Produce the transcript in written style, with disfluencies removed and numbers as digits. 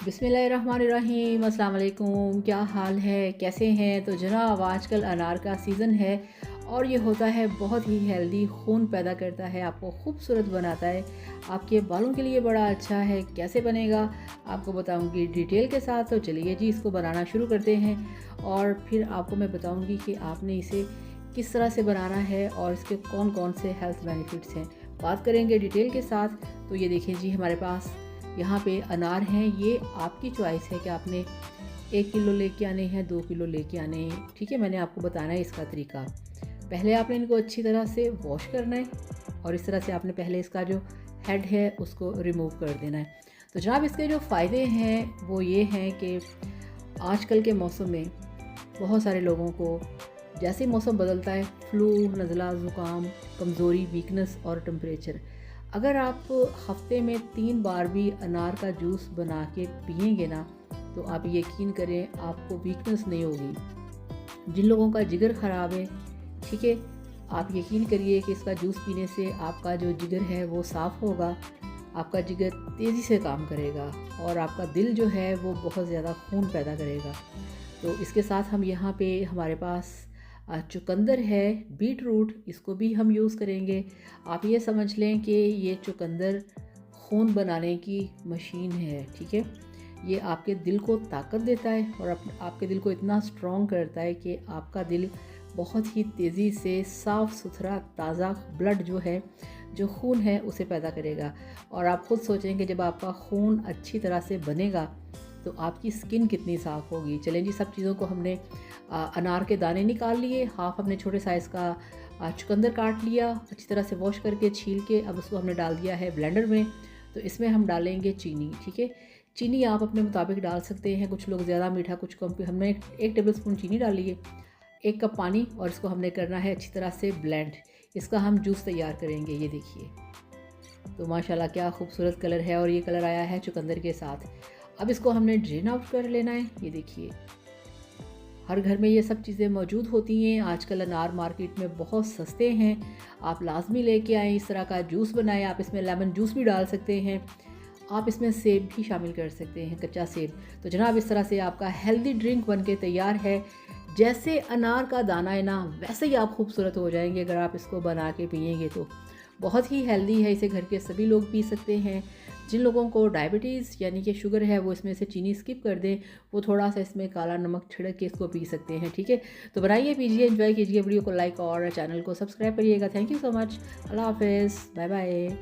बिस्मिल्लाहिर्रहमानिर्रहीम, अस्सलाम वालेकुम। क्या हाल है, कैसे हैं? तो जनाब आजकल अनार का सीज़न है और ये होता है बहुत ही हेल्दी, खून पैदा करता है, आपको खूबसूरत बनाता है, आपके बालों के लिए बड़ा अच्छा है। कैसे बनेगा आपको बताऊंगी डिटेल के साथ। तो चलिए जी इसको बनाना शुरू करते हैं और फिर आपको मैं बताऊंगी कि आपने इसे किस तरह से बनाना है और इसके कौन कौन से हेल्थ बेनिफिट्स हैं। बात करेंगे डिटेल के साथ। तो ये देखें जी, हमारे पास यहाँ पे अनार हैं। ये आपकी चॉइस है कि आपने 1 किलो लेके आने हैं, 2 किलो लेके आने हैं, ठीक है। मैंने आपको बताना है इसका तरीका। पहले आपने इनको अच्छी तरह से वॉश करना है और इस तरह से आपने पहले इसका जो हेड है उसको रिमूव कर देना है। तो जनाब इसके जो फ़ायदे हैं वो ये हैं कि आजकल के मौसम में बहुत सारे लोगों को जैसे ही मौसम बदलता है, फ्लू, नज़ला, ज़ुकाम, कमज़ोरी, वीकनेस और टेम्परेचर, अगर आप हफ्ते में 3 बार भी अनार का जूस बना के पिएंगे ना, तो आप यकीन करें आपको वीकनेस नहीं होगी। जिन लोगों का जिगर ख़राब है, ठीक है, आप यकीन करिए कि इसका जूस पीने से आपका जो जिगर है वो साफ़ होगा, आपका जिगर तेज़ी से काम करेगा और आपका दिल जो है वो बहुत ज़्यादा खून पैदा करेगा। तो इसके साथ हम यहाँ पे हमारे पास चुकंदर है, बीट रूट, इसको भी हम यूज़ करेंगे। आप ये समझ लें कि ये चुकंदर खून बनाने की मशीन है, ठीक है। ये आपके दिल को ताकत देता है और आपके दिल को इतना स्ट्रॉन्ग करता है कि आपका दिल बहुत ही तेज़ी से साफ़ सुथरा ताज़ा ब्लड जो है, जो खून है उसे पैदा करेगा। और आप खुद सोचेंगे जब आपका खून अच्छी तरह से बनेगा तो आपकी स्किन कितनी साफ़ होगी। चलें जी, सब चीज़ों को हमने अनार के दाने निकाल लिए, हाफ़ हमने छोटे साइज़ का चुकंदर काट लिया, अच्छी तरह से वॉश करके छील के अब उसको हमने डाल दिया है ब्लेंडर में। तो इसमें हम डालेंगे चीनी, ठीक है। चीनी आप अपने मुताबिक डाल सकते हैं, कुछ लोग ज़्यादा मीठा, कुछ कम। हमने 1 टेबल स्पून चीनी डाली है, 1 कप पानी, और इसको हमने करना है अच्छी तरह से ब्लेंड। इसका हम जूस तैयार करेंगे। ये देखिए, तो माशाल्लाह क्या खूबसूरत कलर है और ये कलर आया है चुकंदर के साथ। अब इसको हमने ड्रेन आउट कर लेना है। ये देखिए, हर घर में ये सब चीज़ें मौजूद होती हैं। आजकल अनार मार्केट में बहुत सस्ते हैं, आप लाजमी लेके आएँ, इस तरह का जूस बनाएं। आप इसमें लेमन जूस भी डाल सकते हैं, आप इसमें सेब भी शामिल कर सकते हैं, कच्चा सेब। तो जनाब इस तरह से आपका हेल्दी ड्रिंक बन के तैयार है। जैसे अनार का दाना है ना, वैसे ही आप खूबसूरत हो जाएंगे अगर आप इसको बना के पिएंगे। तो बहुत ही हेल्दी है, इसे घर के सभी लोग पी सकते हैं। जिन लोगों को डायबिटीज़ यानी कि शुगर है वो इसमें से चीनी स्किप कर दें, वो थोड़ा सा इसमें काला नमक छिड़क के इसको पी सकते हैं, ठीक है। तो बनाइए, पीजिए, एंजॉय कीजिए। वीडियो को लाइक और चैनल को सब्सक्राइब करिएगा। Thank you so much. अल्लाह हाफिज़, बाय बाय।